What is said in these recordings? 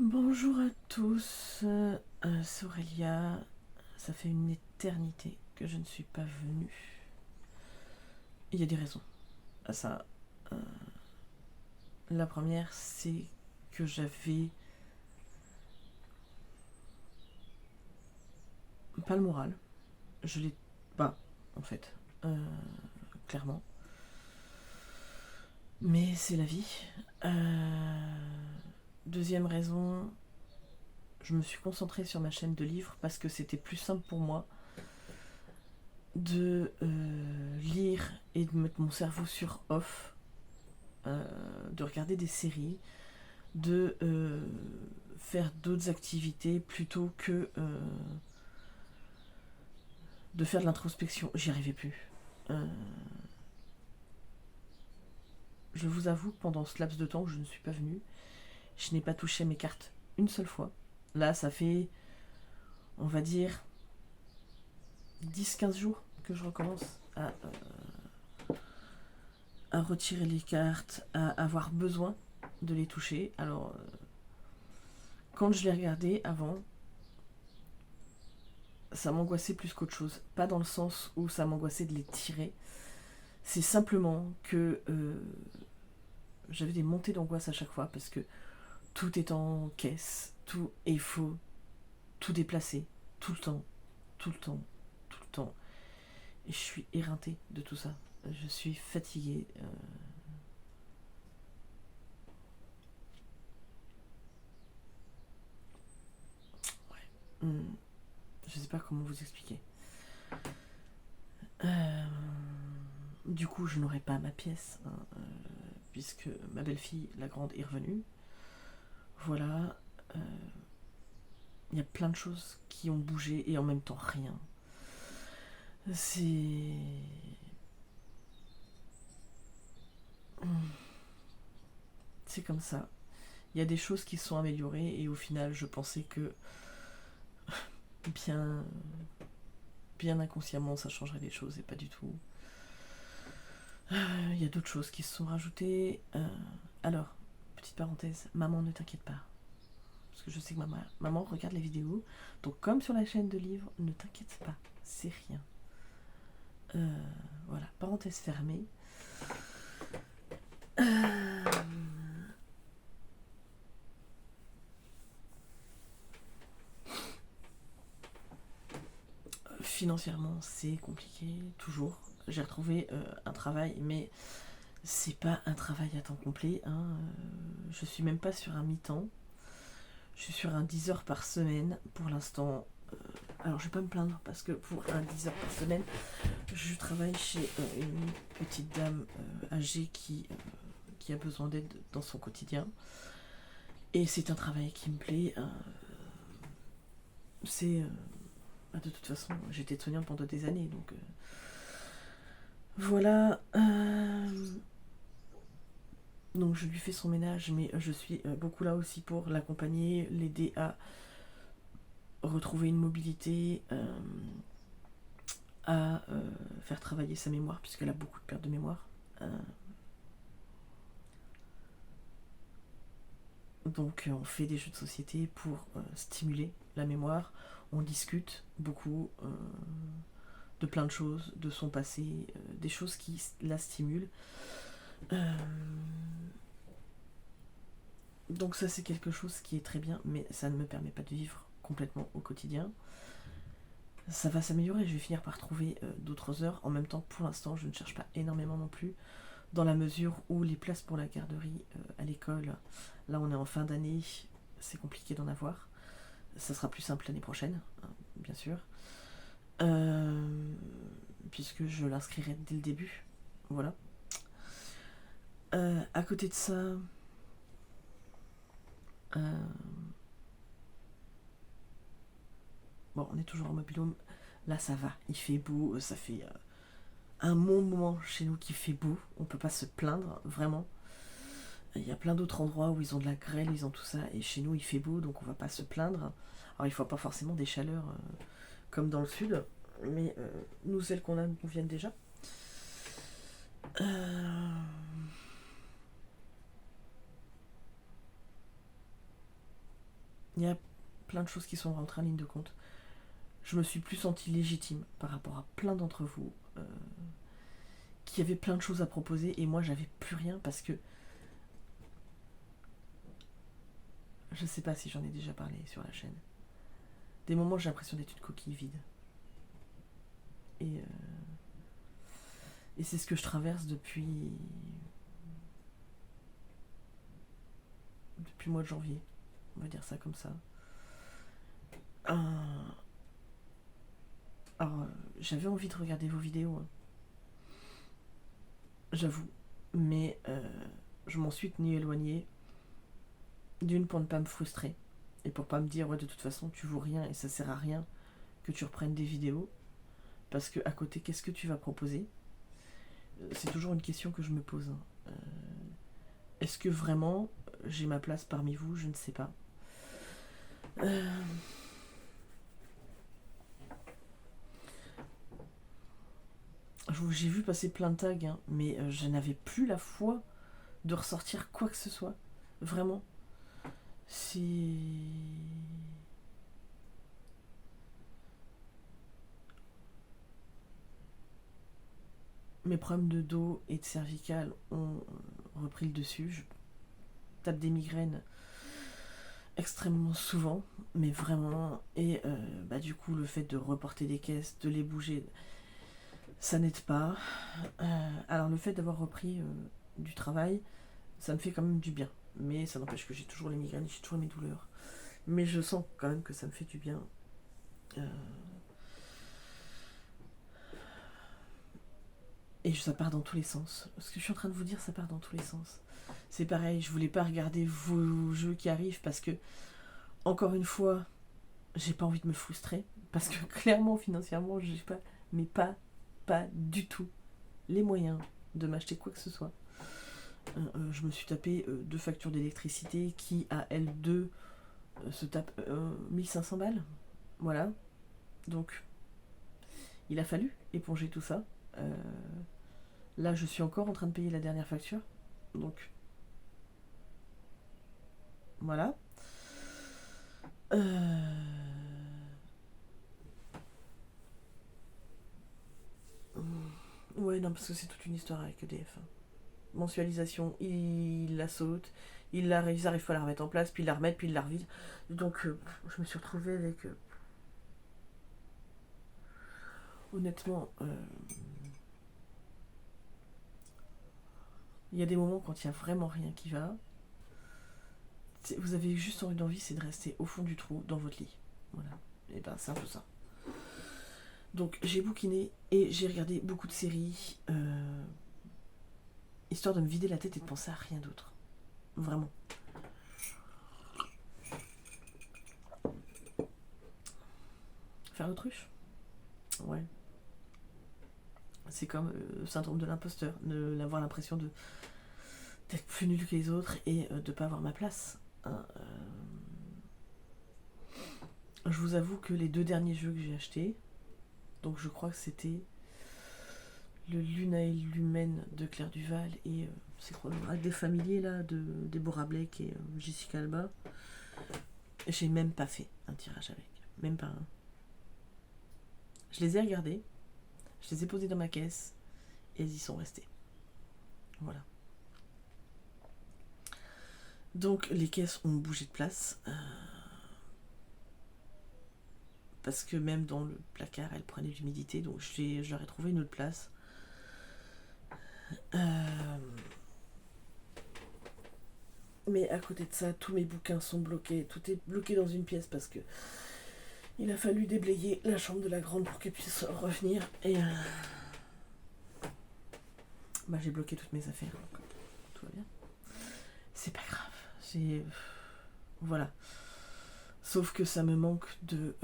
Bonjour à tous, c'est Aurélia. Ça fait une éternité que je ne suis pas venue. Il y a des raisons à ça. Euh, la première, c'est que j'avais pas le moral. Je l'ai pas, en fait, euh, clairement. Mais c'est la vie. Deuxième raison, je me suis concentrée sur ma chaîne de livres parce que c'était plus simple pour moi de lire et de mettre mon cerveau sur off, de regarder des séries, de faire d'autres activités plutôt que de faire de l'introspection. J'y arrivais plus. Euh, je vous avoue que pendant ce laps de temps où je ne suis pas venue, je n'ai pas touché mes cartes une seule fois. Là, ça fait, on va dire, 10-15 jours que je recommence à retirer les cartes, à avoir besoin de les toucher. Alors, quand je les regardais avant, ça m'angoissait plus qu'autre chose. Pas dans le sens où ça m'angoissait de les tirer. C'est simplement que j'avais des montées d'angoisse à chaque fois parce que tout est en caisse, tout est faux, tout déplacé, tout le temps, tout le temps, tout le temps. Et je suis éreintée de tout ça. Je suis fatiguée. Ouais. Je sais pas comment vous expliquer. Euh, du coup, je n'aurai pas ma pièce, hein, puisque ma belle-fille, la grande, est revenue. Voilà. Il y a plein de choses qui ont bougé et en même temps rien. C'est. C'est comme ça. Il y a des choses qui se sont améliorées et au final, je pensais que bien, bien inconsciemment, ça changerait les choses et pas du tout. Il y a d'autres choses qui se sont rajoutées. Alors, petite parenthèse, maman, ne t'inquiète pas. Parce que je sais que maman regarde les vidéos. Donc, comme sur la chaîne de livres, ne t'inquiète pas, c'est rien. Voilà, parenthèse fermée. Financièrement, c'est compliqué, toujours. J'ai retrouvé un travail, mais c'est pas un travail à temps complet. Hein. Je suis même pas sur un mi-temps. Je suis sur un 10 heures par semaine pour l'instant. Alors je vais pas me plaindre parce que pour un 10 heures par semaine, je travaille chez une petite dame âgée qui a besoin d'aide dans son quotidien. Et c'est un travail qui me plaît. C'est. De toute façon, j'étais soignante pendant des années, donc. Voilà. Donc je lui fais son ménage, mais je suis beaucoup là aussi pour l'accompagner, l'aider à retrouver une mobilité, à faire travailler sa mémoire, puisqu'elle a beaucoup de perte de mémoire. Donc on fait des jeux de société pour stimuler la mémoire. On discute beaucoup de plein de choses, de son passé, des choses qui la stimulent. Donc ça c'est quelque chose qui est très bien, mais ça ne me permet pas de vivre complètement au quotidien. Ça va s'améliorer, je vais finir par trouver d'autres heures. En même temps, pour l'instant, je ne cherche pas énormément non plus, dans la mesure où les places pour la garderie à l'école, là on est en fin d'année, c'est compliqué d'en avoir. Ça sera plus simple l'année prochaine, hein, bien sûr. Puisque je l'inscrirai dès le début. Voilà. À côté de ça, bon, on est toujours en mobilhome. Là, ça va. Il fait beau. Ça fait un bon moment chez nous qu'il fait beau. On peut pas se plaindre, vraiment. Il y a plein d'autres endroits où ils ont de la grêle, ils ont tout ça. Et chez nous, il fait beau, donc on va pas se plaindre. Alors, il faut pas forcément des chaleurs comme dans le sud. Mais nous, celles qu'on a nous conviennent déjà. Il y a plein de choses qui sont rentrées en ligne de compte. Je me suis plus sentie légitime par rapport à plein d'entre vous qui avaient plein de choses à proposer et moi j'avais plus rien parce que je sais pas si j'en ai déjà parlé sur la chaîne. Des moments j'ai l'impression d'être une coquille vide. Et c'est ce que je traverse depuis le mois de janvier. On va dire ça comme ça. Alors, j'avais envie de regarder vos vidéos, hein. J'avoue. Mais je m'en suis tenue éloignée. D'une, pour ne pas me frustrer. Et pour pas me dire, ouais, de toute façon, tu vaux rien et ça sert à rien que tu reprennes des vidéos. Parce que à côté, qu'est-ce que tu vas proposer ? C'est toujours une question que je me pose, hein. Est-ce que vraiment j'ai ma place parmi vous ? Je ne sais pas. J'ai vu passer plein de tags, hein, mais je n'avais plus la foi de ressortir quoi que ce soit. Vraiment. C'est... Mes problèmes de dos et de cervicales ont repris le dessus. Je tape des migraines extrêmement souvent, mais vraiment. Et du coup, le fait de reporter des caisses, de les bouger, ça n'aide pas. Alors le fait d'avoir repris du travail, ça me fait quand même du bien. Mais ça n'empêche que j'ai toujours les migraines, j'ai toujours mes douleurs. Mais je sens quand même que ça me fait du bien. Et ça part dans tous les sens. Ce que je suis en train de vous dire, ça part dans tous les sens. C'est pareil, je voulais pas regarder vos jeux qui arrivent parce que, encore une fois, j'ai pas envie de me frustrer. Parce que clairement, financièrement, j'ai pas, mais pas du tout les moyens de m'acheter quoi que ce soit. Je me suis tapé 2 factures d'électricité qui, à L2, se tapent 1500 balles. Voilà. Donc, il a fallu éponger tout ça. Là, je suis encore en train de payer la dernière facture. Donc, voilà. Ouais, non, parce que c'est toute une histoire avec EDF. Mensualisation, il la saute, ils arrivent pas à la remettre en place, puis ils la remettent, puis ils la revisent. Donc, je me suis retrouvée avec... honnêtement, il y a des moments quand il n'y a vraiment rien qui va. Vous avez juste envie, c'est de rester au fond du trou, dans votre lit. Voilà. Et ben, c'est un peu ça. Donc, j'ai bouquiné et j'ai regardé beaucoup de séries, histoire de me vider la tête et de penser à rien d'autre. Vraiment. Faire l'autruche ? Ouais. C'est comme le syndrome de l'imposteur, d'avoir l'impression d'être plus nul que les autres et de pas avoir ma place. Hein, je vous avoue que les 2 derniers jeux que j'ai achetés, donc je crois que c'était le Luna et Lumen de Claire Duval et c'est quoi des familiers là de Deborah Blake et Jessica Alba. J'ai même pas fait un tirage avec, même pas un. Je les ai regardés, je les ai posés dans ma caisse et ils y sont restés. Voilà. Donc les caisses ont bougé de place parce que même dans le placard elles prenaient de l'humidité, donc je leur ai trouvé une autre place. Mais à côté de ça, tous mes bouquins sont bloqués, tout est bloqué dans une pièce parce que il a fallu déblayer la chambre de la grande pour qu'elle puisse revenir et j'ai bloqué toutes mes affaires, donc tout va bien. C'est pas grave, voilà. Sauf que ça me manque de,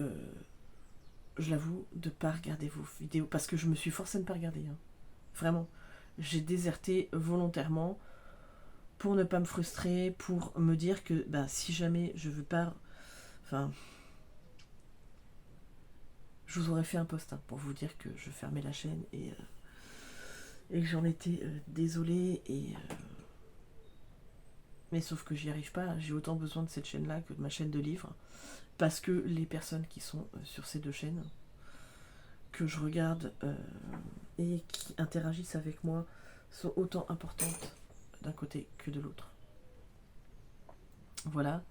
je l'avoue, de pas regarder vos vidéos parce que je me suis forcée à ne pas regarder. Hein. Vraiment, j'ai déserté volontairement pour ne pas me frustrer, pour me dire que si jamais je veux pas, je vous aurais fait un post pour vous dire que je fermais la chaîne et que j'en étais désolée et Mais sauf que j'y arrive pas, j'ai autant besoin de cette chaîne-là que de ma chaîne de livres, parce que les personnes qui sont sur ces deux chaînes, que je regarde et qui interagissent avec moi, sont autant importantes d'un côté que de l'autre. Voilà.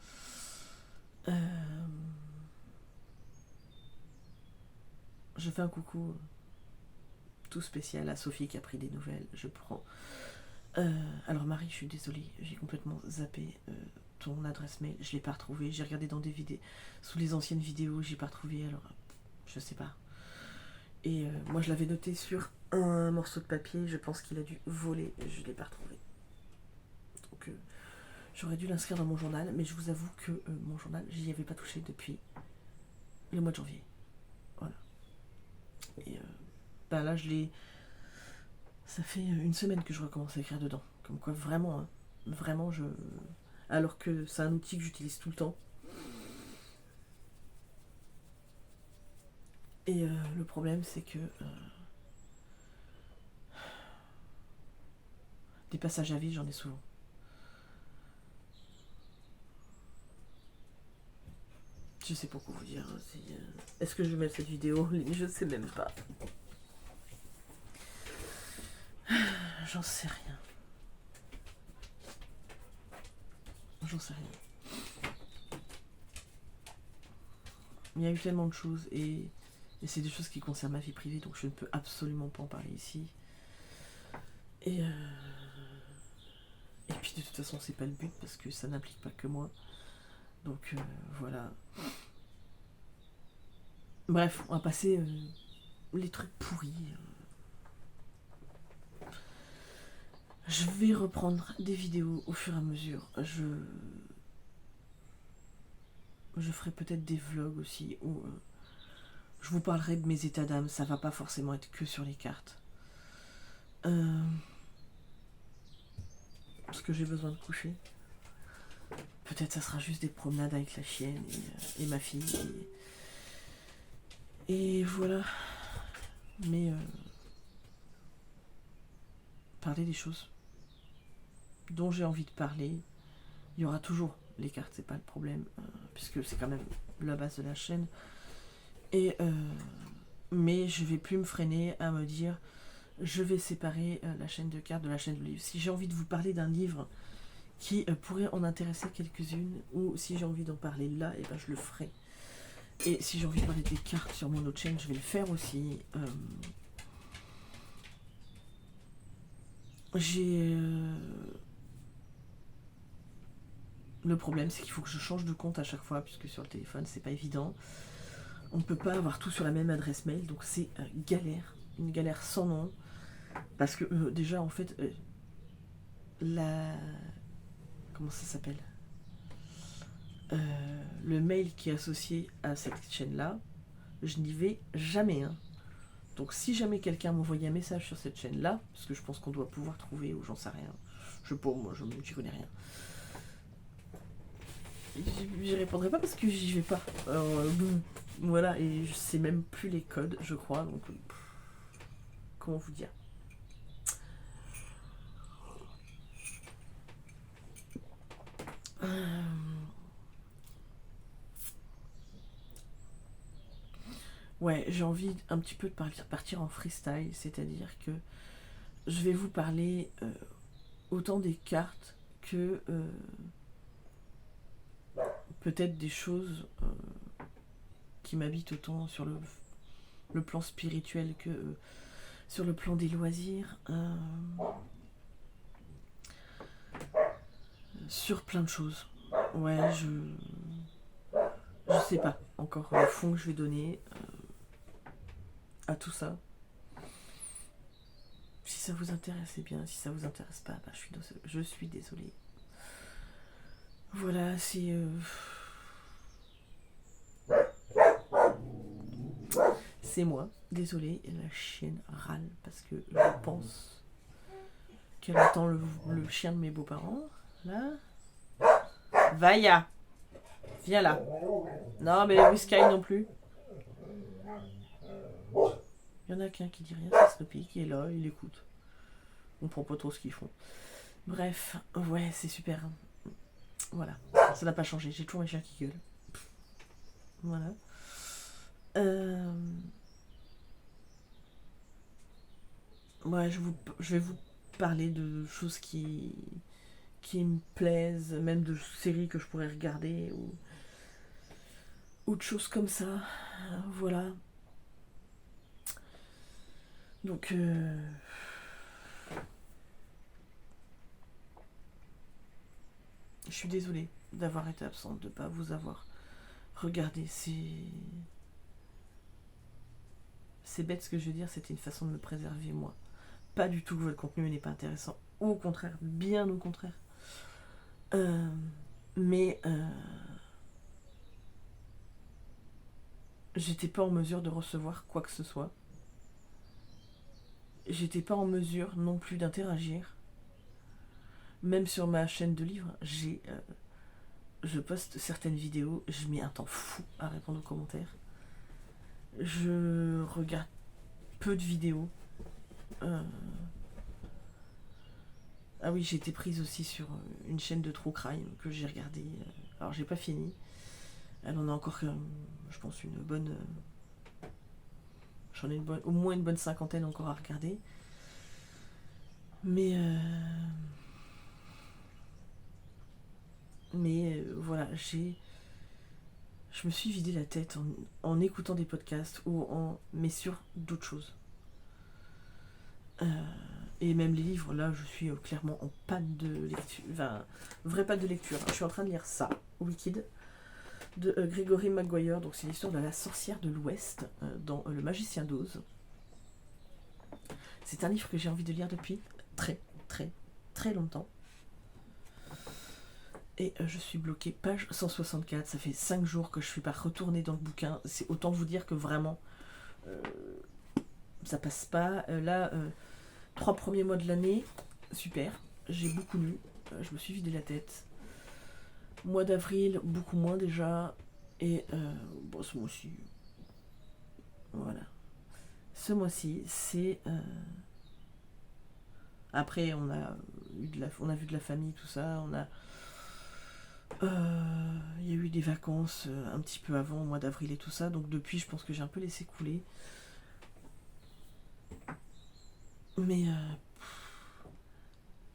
Je fais un coucou tout spécial à Sophie qui a pris des nouvelles. Je prends. Alors Marie, je suis désolée, j'ai complètement zappé ton adresse mail. Je l'ai pas retrouvée. J'ai regardé dans des vidéos, sous les anciennes vidéos, j'ai pas retrouvé. Alors je sais pas. Et moi je l'avais noté sur un morceau de papier. Je pense qu'il a dû voler. Je l'ai pas retrouvé. Donc j'aurais dû l'inscrire dans mon journal, mais je vous avoue que mon journal, j'y avais pas touché depuis le mois de janvier. Voilà. Et là, ça fait une semaine que je recommence à écrire dedans. Comme quoi, vraiment, hein, vraiment, alors que c'est un outil que j'utilise tout le temps. Et le problème, c'est que des passages à vide, j'en ai souvent. Je sais pas quoi vous dire. Est-ce que je vais mettre cette vidéo en ligne? Je sais même pas. J'en sais rien. J'en sais rien. Il y a eu tellement de choses et c'est des choses qui concernent ma vie privée, donc je ne peux absolument pas en parler ici. Et puis de toute façon, c'est pas le but parce que ça n'implique pas que moi. Donc voilà. Bref, on va passer les trucs pourris. Je vais reprendre des vidéos au fur et à mesure. Je ferai peut-être des vlogs aussi où je vous parlerai de mes états d'âme. Ça va pas forcément être que sur les cartes. Parce que j'ai besoin de coucher. Peut-être ça sera juste des promenades avec la chienne et ma fille. Et voilà. Mais parler des choses dont j'ai envie de parler. Il y aura toujours les cartes, c'est pas le problème, puisque c'est quand même la base de la chaîne. Et mais je vais plus me freiner à me dire je vais séparer la chaîne de cartes de la chaîne de livres. Si j'ai envie de vous parler d'un livre qui pourrait en intéresser quelques-unes, ou si j'ai envie d'en parler là, et ben je le ferai. Et si j'ai envie de parler des cartes sur mon autre chaîne, je vais le faire aussi. Le problème, c'est qu'il faut que je change de compte à chaque fois, puisque sur le téléphone, c'est pas évident. On ne peut pas avoir tout sur la même adresse mail, donc c'est galère. Une galère sans nom. Parce que déjà, en fait, comment ça s'appelle, le mail qui est associé à cette chaîne-là, je n'y vais jamais. Hein. Donc si jamais quelqu'un m'envoyait un message sur cette chaîne-là, parce que je pense qu'on doit pouvoir trouver, ou j'en sais rien, moi, j'y connais rien. J'y répondrai pas parce que j'y vais pas. Alors, voilà, et je sais même plus les codes, je crois, donc comment vous dire. Ouais, j'ai envie un petit peu de partir en freestyle, c'est-à-dire que je vais vous parler autant des cartes que peut-être des choses qui m'habitent autant sur le plan spirituel que sur le plan des loisirs, sur plein de choses. Ouais, je sais pas encore le fond que je vais donner à tout ça. Si ça vous intéresse, c'est bien. Si ça vous intéresse pas, bah, je suis désolée. Voilà, c'est moi. Désolée, la chienne râle parce que je pense qu'elle attend le chien de mes beaux-parents. Là. Vaya. Viens là. Non, mais Whisky non plus. Il y en a qu'un qui dit rien, c'est Snoopy qui est là, il écoute. On comprend pas trop ce qu'ils font. Bref, ouais, c'est super. Voilà, ça n'a pas changé, j'ai toujours mes chiens qui gueulent. Voilà. Ouais, je vais vous parler de choses qui me plaisent, même de séries que je pourrais regarder ou de choses comme ça. Voilà. Donc, je suis désolée d'avoir été absente, de ne pas vous avoir regardé. C'est bête ce que je veux dire, c'était une façon de me préserver moi. Pas du tout que votre contenu n'est pas intéressant. Au contraire, bien au contraire. Mais j'étais pas en mesure de recevoir quoi que ce soit. J'étais pas en mesure non plus d'interagir. Même sur ma chaîne de livres, je poste certaines vidéos, je mets un temps fou à répondre aux commentaires. Je regarde peu de vidéos. Ah oui, j'ai été prise aussi sur une chaîne de true crime que j'ai regardée. Alors j'ai pas fini. Elle en a encore, je pense, une bonne. J'en ai au moins une bonne cinquantaine encore à regarder. Mais voilà, je me suis vidé la tête en écoutant des podcasts mais sur d'autres choses. Et même les livres, là, je suis clairement en panne de lecture. Enfin, vraie panne de lecture. Je suis en train de lire ça, Wicked, de Gregory Maguire. Donc, c'est l'histoire de la sorcière de l'Ouest dans Le Magicien d'Oz. C'est un livre que j'ai envie de lire depuis très, très, très longtemps. Et je suis bloquée, page 164. Ça fait 5 jours que je ne suis pas retournée dans le bouquin. C'est autant vous dire que vraiment, ça passe pas. Là, 3 premiers mois de l'année, super. J'ai beaucoup lu. Je me suis vidé la tête. Mois d'avril, beaucoup moins déjà. Et bon, ce mois-ci. Voilà. Ce mois-ci, c'est. Après, on a vu de la famille, tout ça. Il y a eu des vacances un petit peu avant, au mois d'avril et tout ça. Donc depuis, je pense que j'ai un peu laissé couler. Mais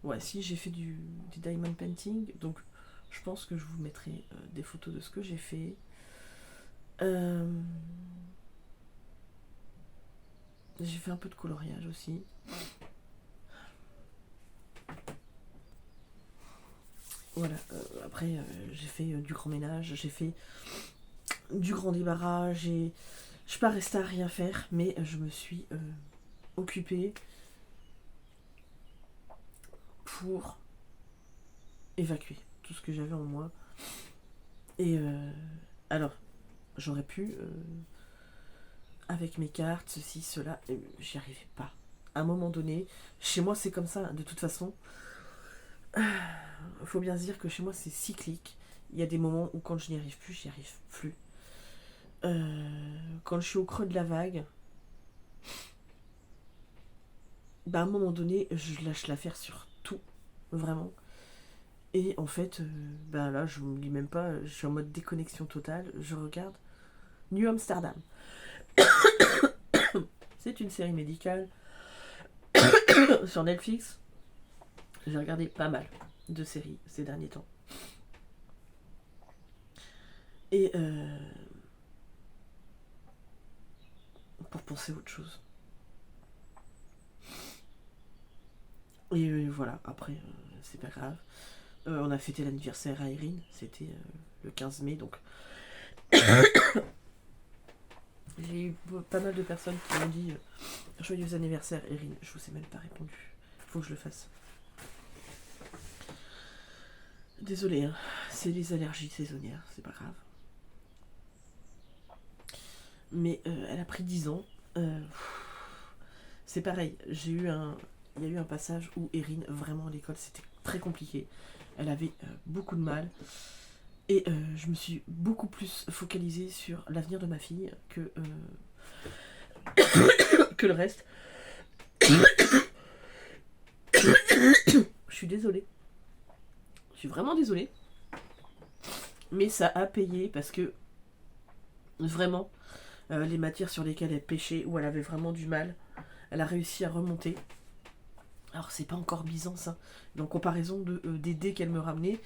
ouais, si j'ai fait du diamond painting, donc je pense que je vous mettrai des photos de ce que j'ai fait. J'ai fait un peu de coloriage aussi. Voilà, après j'ai fait du grand ménage, j'ai fait du grand débarras, je suis pas restée à rien faire, mais je me suis occupée pour évacuer tout ce que j'avais en moi. Et alors, j'aurais pu, avec mes cartes, ceci, cela, j'y arrivais pas. À un moment donné, chez moi c'est comme ça, de toute façon. Faut bien se dire que chez moi c'est cyclique. Il y a des moments où quand je n'y arrive plus, j'y arrive plus. Quand je suis au creux de la vague, à un moment donné, je lâche l'affaire sur tout, vraiment. Et en fait, là, je me lis même pas, je suis en mode déconnexion totale. Je regarde New Amsterdam. C'est une série médicale sur Netflix. J'ai regardé pas mal de séries ces derniers temps. Et pour penser à autre chose. Et voilà, après, c'est pas grave. On a fêté l'anniversaire à Erin, c'était le 15 mai, donc j'ai eu pas mal de personnes qui m'ont dit joyeux anniversaire Erin, je vous ai même pas répondu, faut que je le fasse. Désolée, hein. C'est les allergies saisonnières, c'est pas grave. Mais elle a pris 10 ans. C'est pareil, il y a eu un passage où Erin, vraiment à l'école, c'était très compliqué. Elle avait beaucoup de mal. Et je me suis beaucoup plus focalisée sur l'avenir de ma fille que le reste. Je suis désolée. Je suis vraiment désolée. Mais ça a payé parce que vraiment, les matières sur lesquelles elle pêchait, où elle avait vraiment du mal, elle a réussi à remonter. Alors c'est pas encore Byzance, hein. Mais en comparaison des dés qu'elle me ramenait,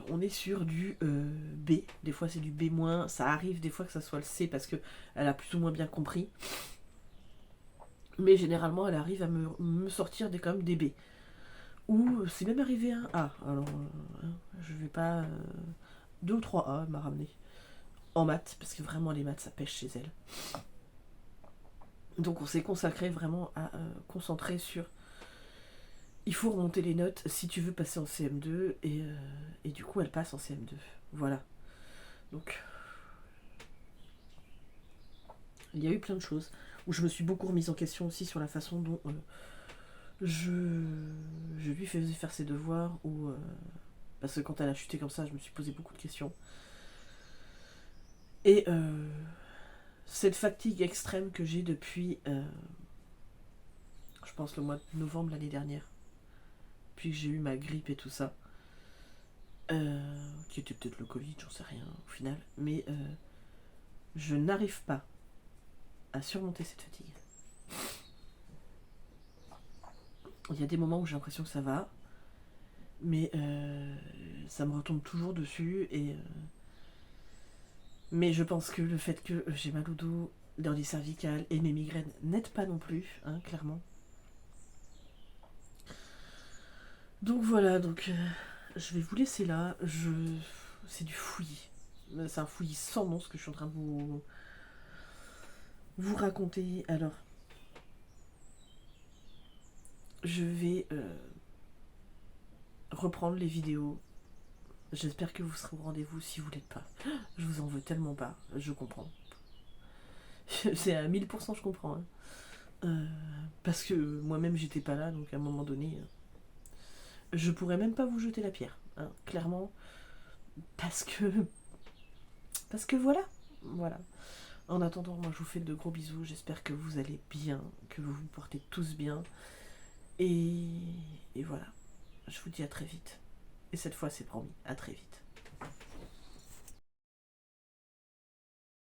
on est sur du B. Des fois c'est du B-. Ça arrive des fois que ça soit le C parce que elle a plus ou moins bien compris. Mais généralement elle arrive à me sortir quand même des B. Ou c'est même arrivé un A. Alors je vais pas. 2 ou 3 A elle m'a ramené. En maths, parce que vraiment les maths ça pêche chez elle. Donc on s'est consacré vraiment à concentrer sur. Il faut remonter les notes si tu veux passer en CM2 et du coup elle passe en CM2. Voilà. Donc il y a eu plein de choses où je me suis beaucoup remise en question aussi sur la façon dont je lui faisais faire ses devoirs ou parce que quand elle a chuté comme ça, je me suis posé beaucoup de questions. Et cette fatigue extrême que j'ai depuis, je pense, le mois de novembre l'année dernière, puis que j'ai eu ma grippe et tout ça, qui était peut-être le Covid, j'en sais rien au final, mais je n'arrive pas à surmonter cette fatigue. Il y a des moments où j'ai l'impression que ça va, mais ça me retombe toujours dessus mais je pense que le fait que j'ai mal au dos, l'hernie cervicale et mes migraines n'aident pas non plus, hein, clairement. Donc voilà, je vais vous laisser là. C'est du fouillis. C'est un fouillis sans nom ce que je suis en train de vous raconter. Alors, je vais reprendre les vidéos. J'espère que vous serez au rendez-vous si vous l'êtes pas. Je vous en veux tellement pas, je comprends. C'est à 1000% je comprends. Hein. Parce que moi-même j'étais pas là, donc à un moment donné, je pourrais même pas vous jeter la pierre, hein, clairement, parce que voilà, voilà. En attendant, moi je vous fais de gros bisous. J'espère que vous allez bien, que vous vous portez tous bien, et voilà. Je vous dis à très vite. Et cette fois c'est promis, à très vite.